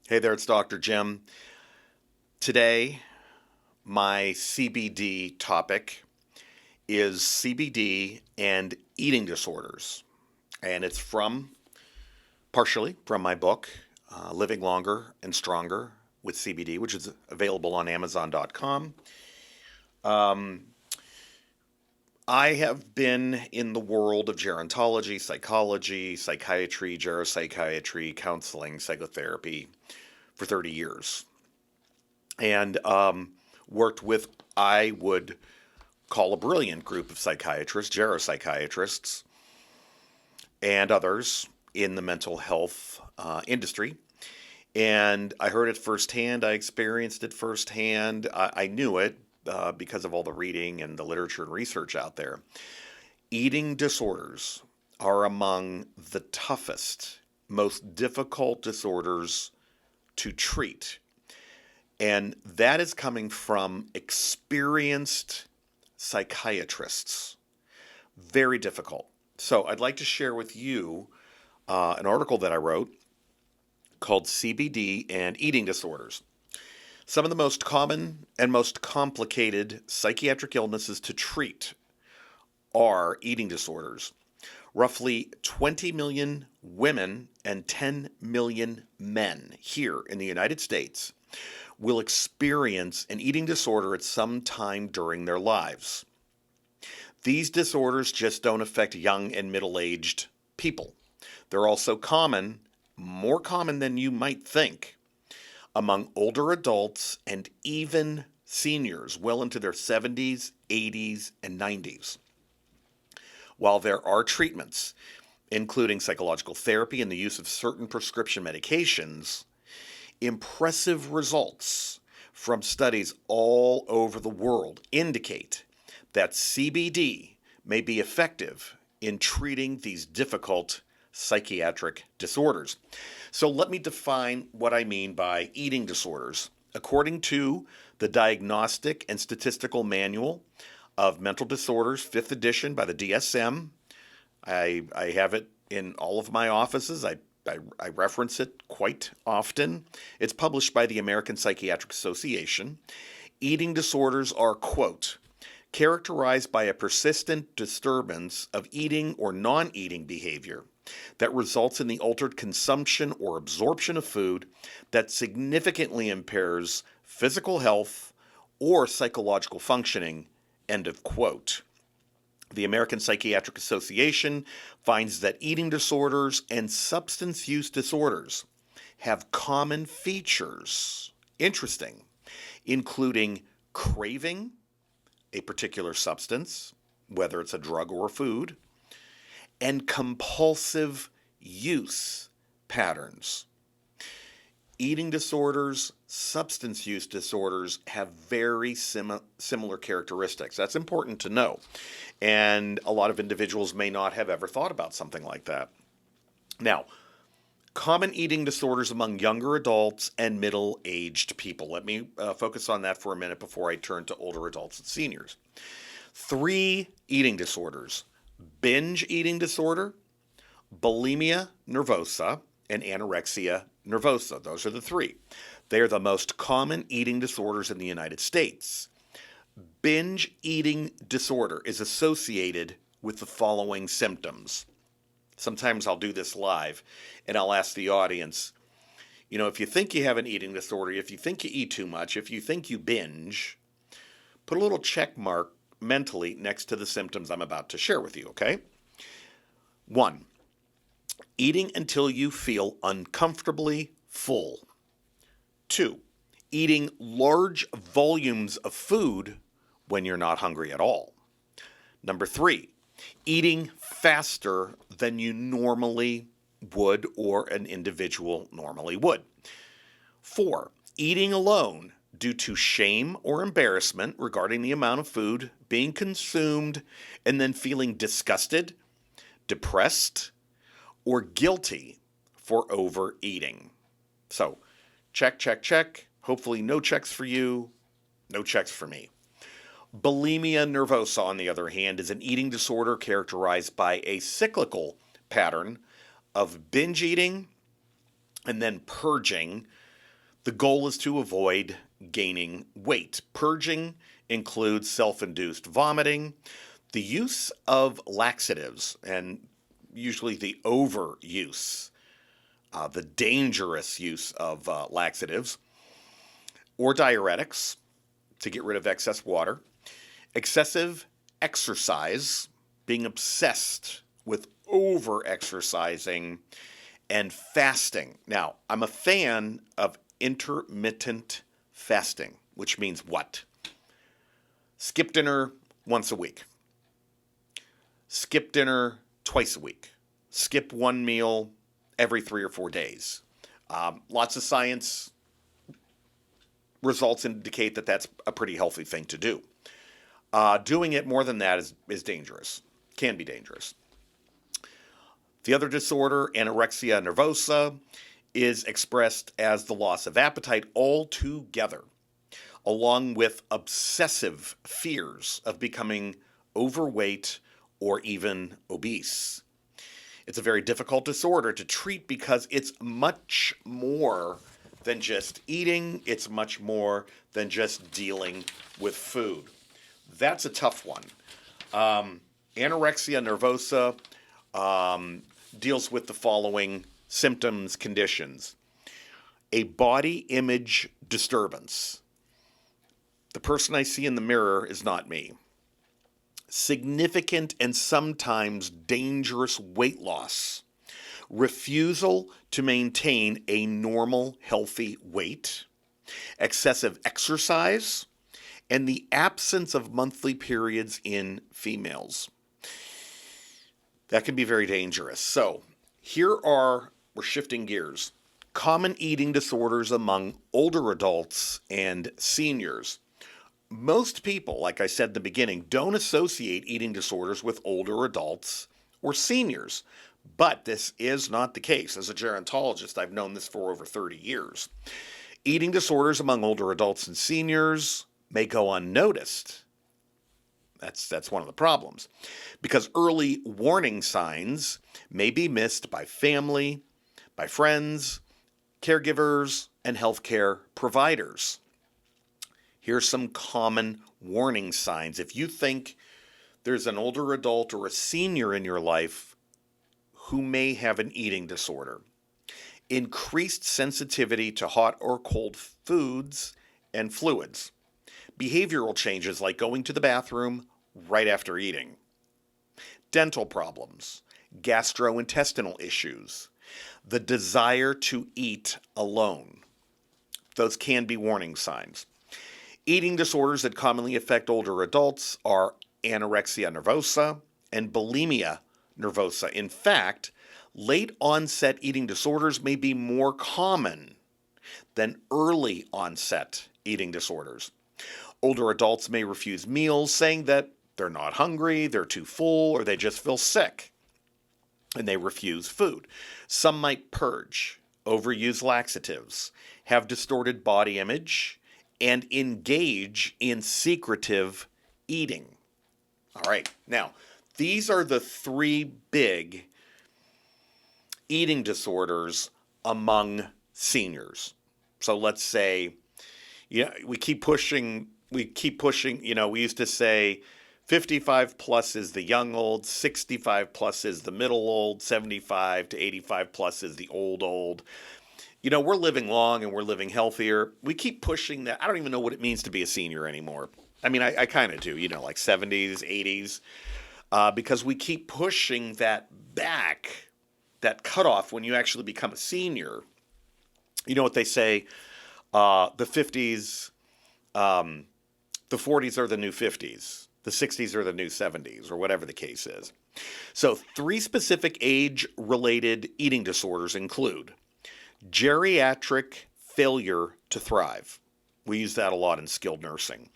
Hey there, it's Dr. Jim. Today, my CBD topic is CBD and eating disorders. And it's partially from my book, Living Longer and Stronger with CBD, which is available on Amazon.com. I have been in the world of gerontology, psychology, psychiatry, geropsychiatry, counseling, psychotherapy for 30 years. And worked with, I would call a brilliant group of psychiatrists, geropsychiatrists, and others in the mental health industry. And I heard it firsthand. I experienced it firsthand. I knew it because of all the reading and the literature and research out there. Eating disorders are among the toughest, most difficult disorders to treat. And that is coming from experienced psychiatrists. Very difficult. So I'd like to share with you an article that I wrote called CBD and Eating Disorders. Some of the most common and most complicated psychiatric illnesses to treat are eating disorders. Roughly 20 million women and 10 million men here in the United States will experience an eating disorder at some time during their lives. These disorders just don't affect young and middle-aged people. They're also common, more common than you might think, among older adults and even seniors well into their 70s, 80s, and 90s. While there are treatments, including psychological therapy and the use of certain prescription medications, impressive results from studies all over the world indicate that CBD may be effective in treating these difficult psychiatric disorders. So let me define what I mean by eating disorders. According to the Diagnostic and Statistical Manual of Mental Disorders, 5th edition by the DSM, I have it in all of my offices. I reference it quite often. It's published by the American Psychiatric Association. Eating disorders are, quote, characterized by a persistent disturbance of eating or non-eating behavior that results in the altered consumption or absorption of food that significantly impairs physical health or psychological functioning, end of quote. The American Psychiatric Association finds that eating disorders and substance use disorders have common features, interesting, including craving a particular substance, whether it's a drug or a food, and compulsive use patterns. Eating disorders, substance use disorders have very similar characteristics. That's important to know. And a lot of individuals may not have ever thought about something like that. Now, common eating disorders among younger adults and middle-aged people. Let me focus on that for a minute before I turn to older adults and seniors. 3 eating disorders: binge eating disorder, bulimia nervosa, and anorexia nervosa. Those are the 3. They are the most common eating disorders in the United States. Binge eating disorder is associated with the following symptoms. Sometimes I'll do this live and I'll ask the audience, if you think you have an eating disorder, if you think you eat too much, if you think you binge, put a little check mark mentally next to the symptoms I'm about to share with you, okay? 1, eating until you feel uncomfortably full. 2, eating large volumes of food when you're not hungry at all. Number 3, eating faster than you normally would or an individual normally would. 4, eating alone due to shame or embarrassment regarding the amount of food being consumed and then feeling disgusted, depressed, or guilty for overeating. So, check, check, check. Hopefully no checks for you, no checks for me. Bulimia nervosa, on the other hand, is an eating disorder characterized by a cyclical pattern of binge eating and then purging The goal is to avoid gaining weight. Purging includes self-induced vomiting, the use of laxatives, and usually the overuse, the dangerous use of laxatives, or diuretics to get rid of excess water, excessive exercise, being obsessed with over-exercising, and fasting. Now, I'm a fan of intermittent fasting, which means what? Skip dinner once a week. Skip dinner twice a week. Skip one meal every 3 or 4 days. Lots of science results indicate that that's a pretty healthy thing to do. Doing it more than that is dangerous, can be dangerous. The other disorder, anorexia nervosa, is expressed as the loss of appetite altogether, along with obsessive fears of becoming overweight or even obese. It's a very difficult disorder to treat because it's much more than just eating. It's much more than just dealing with food. That's a tough one. Anorexia nervosa deals with the following symptoms, conditions. A body image disturbance. The person I see in the mirror is not me. Significant and sometimes dangerous weight loss. Refusal to maintain a normal, healthy weight. Excessive exercise. And the absence of monthly periods in females. That can be very dangerous. So, we're shifting gears. Common eating disorders among older adults and seniors. Most people, like I said in the beginning, don't associate eating disorders with older adults or seniors. But this is not the case. As a gerontologist, I've known this for over 30 years. Eating disorders among older adults and seniors may go unnoticed. That's one of the problems. Because early warning signs may be missed by family, by friends, caregivers, and healthcare providers. Here's some common warning signs. If you think there's an older adult or a senior in your life who may have an eating disorder, increased sensitivity to hot or cold foods and fluids, behavioral changes like going to the bathroom right after eating, dental problems, gastrointestinal issues, the desire to eat alone. Those can be warning signs. Eating disorders that commonly affect older adults are anorexia nervosa and bulimia nervosa. In fact, late onset eating disorders may be more common than early onset eating disorders. Older adults may refuse meals, saying that they're not hungry, they're too full, or they just feel sick, and they refuse food. Some might purge, overuse laxatives, have distorted body image, and engage in secretive eating. All right, now, these are the 3 big eating disorders among seniors. So let's say, we keep pushing, we used to say 55 plus is the young old, 65 plus is the middle old, 75 to 85 plus is the old. We're living long and we're living healthier. We keep pushing that. I don't even know what it means to be a senior anymore. I mean, I kind of do, like 70s, 80s, because we keep pushing that back, that cutoff when you actually become a senior. You know what they say, the 50s, the 40s are the new 50s. The 60s are the new 70s, or whatever the case is. So 3 specific age-related eating disorders include geriatric failure to thrive. We use that a lot in skilled nursing.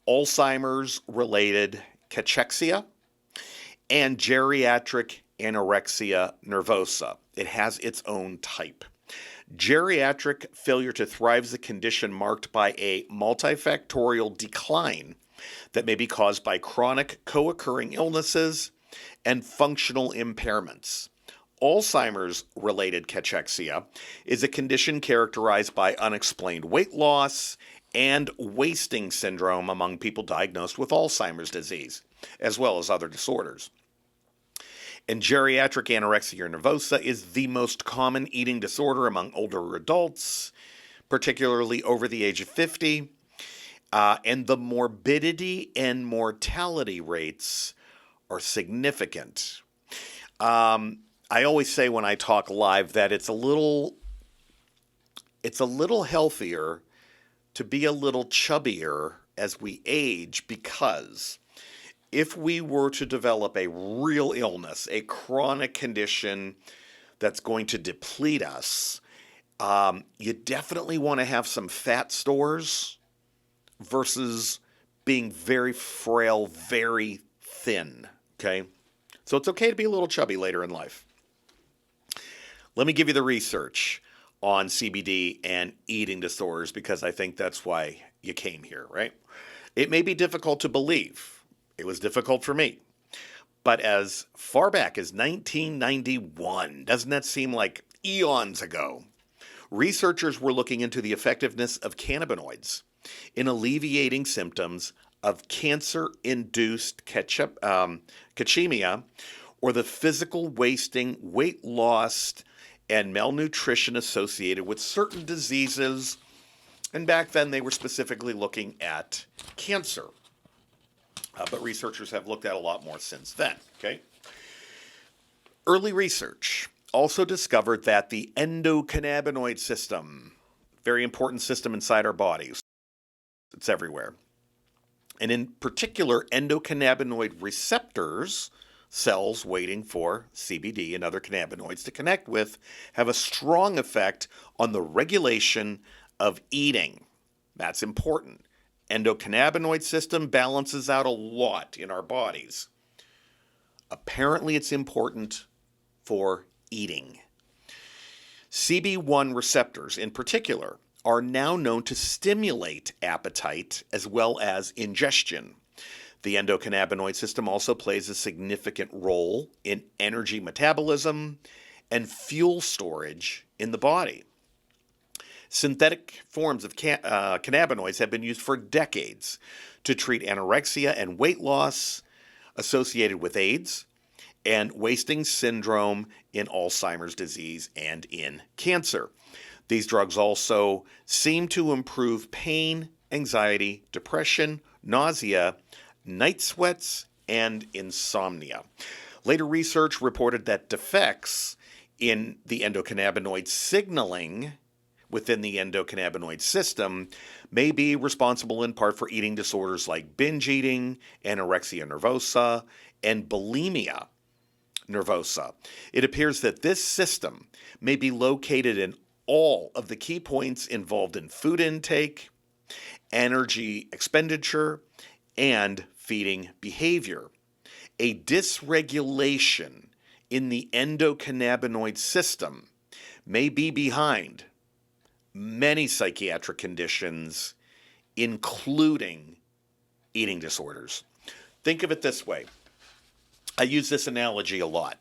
Alzheimer's-related cachexia and geriatric anorexia nervosa. It has its own type. Geriatric failure to thrive is a condition marked by a multifactorial decline that may be caused by chronic co-occurring illnesses and functional impairments. Alzheimer's-related cachexia is a condition characterized by unexplained weight loss and wasting syndrome among people diagnosed with Alzheimer's disease, as well as other disorders. And geriatric anorexia nervosa is the most common eating disorder among older adults, particularly over the age of 50. And the morbidity and mortality rates are significant. I always say when I talk live that it's a little healthier to be a little chubbier as we age, because if we were to develop a real illness, a chronic condition that's going to deplete us, you definitely want to have some fat stores versus being very frail, very thin, okay? So it's okay to be a little chubby later in life. Let me give you the research on CBD and eating disorders, because I think that's why you came here, right? It may be difficult to believe. It was difficult for me. But as far back as 1991, doesn't that seem like eons ago? Researchers were looking into the effectiveness of cannabinoids in alleviating symptoms of cancer-induced cachemia, or the physical wasting, weight loss, and malnutrition associated with certain diseases. And back then they were specifically looking at cancer. But researchers have looked at a lot more since then, okay? Early research also discovered that the endocannabinoid system, very important system inside our bodies, it's everywhere. And in particular, endocannabinoid receptors, cells waiting for CBD and other cannabinoids to connect with, have a strong effect on the regulation of eating. That's important. Endocannabinoid system balances out a lot in our bodies. Apparently, it's important for eating. CB1 receptors, in particular, are now known to stimulate appetite as well as ingestion. The endocannabinoid system also plays a significant role in energy metabolism and fuel storage in the body. Synthetic forms of cannabinoids have been used for decades to treat anorexia and weight loss associated with AIDS, and wasting syndrome in Alzheimer's disease and in cancer. These drugs also seem to improve pain, anxiety, depression, nausea, night sweats, and insomnia. Later research reported that defects in the endocannabinoid signaling within the endocannabinoid system may be responsible in part for eating disorders like binge eating, anorexia nervosa, and bulimia nervosa. It appears that this system may be located in all of the key points involved in food intake, energy expenditure, and feeding behavior. A dysregulation in the endocannabinoid system may be behind many psychiatric conditions, including eating disorders. Think of it this way. I use this analogy a lot.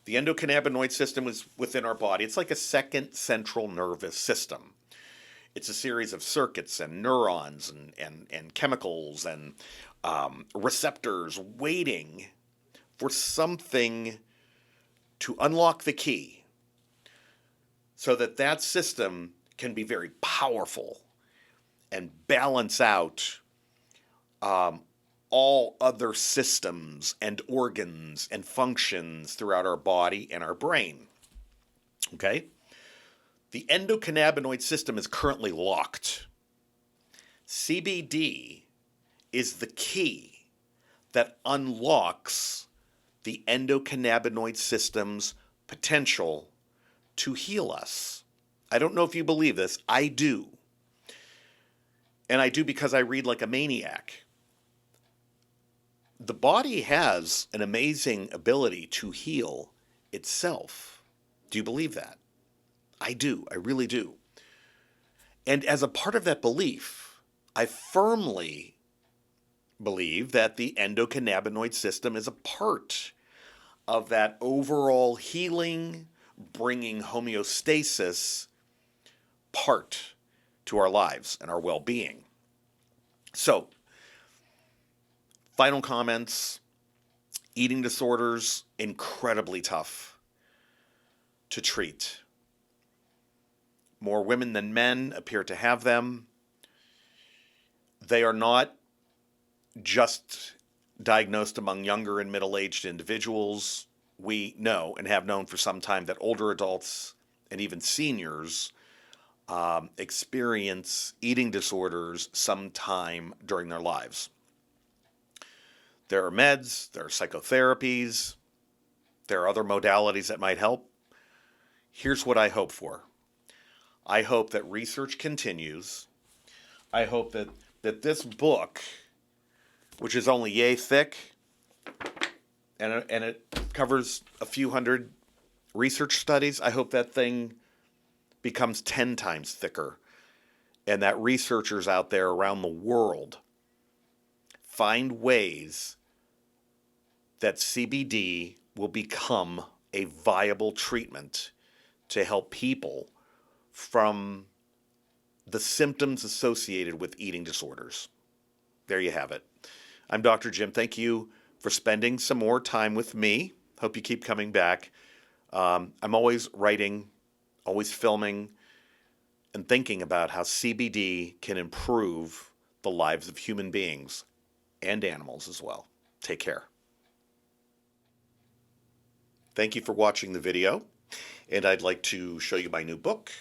The endocannabinoid system is within our body. It's like a second central nervous system. It's a series of circuits and neurons and chemicals and receptors waiting for something to unlock the key, so that that system can be very powerful and balance out all other systems and organs and functions throughout our body and our brain. Okay? The endocannabinoid system is currently locked. CBD is the key that unlocks the endocannabinoid system's potential to heal us. I don't know if you believe this. I do. And I do because I read like a maniac. The body has an amazing ability to heal itself. Do you believe that? I do. I really do. And as a part of that belief, I firmly believe that the endocannabinoid system is a part of that overall healing, bringing homeostasis part to our lives and our well-being. So, final comments. Eating disorders, incredibly tough to treat. More women than men appear to have them. They are not just diagnosed among younger and middle-aged individuals. We know and have known for some time that older adults and even seniors experience eating disorders sometime during their lives. There are meds, there are psychotherapies, there are other modalities that might help. Here's what I hope for. I hope that research continues. I hope that this book, which is only yay thick, and it covers a few hundred research studies, I hope that thing becomes 10 times thicker, and that researchers out there around the world find ways that CBD will become a viable treatment to help people from the symptoms associated with eating disorders. There you have it. I'm Dr. Jim. Thank you for spending some more time with me. Hope you keep coming back. I'm always writing, always filming, and thinking about how CBD can improve the lives of human beings and animals as well. Take care. Thank you for watching the video, and I'd like to show you my new book,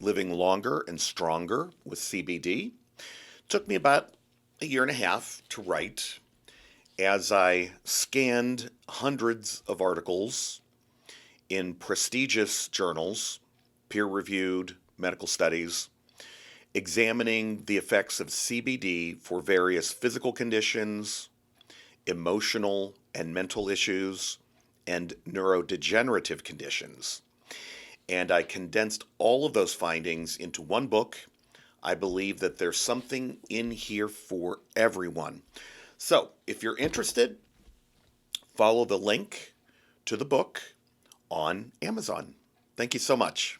Living Longer and Stronger with CBD. It took me about a year and a half to write as I scanned hundreds of articles in prestigious journals, peer-reviewed medical studies, examining the effects of CBD for various physical conditions, emotional and mental issues, and neurodegenerative conditions. And I condensed all of those findings into one book. I believe that there's something in here for everyone. So if you're interested, follow the link to the book on Amazon. Thank you so much.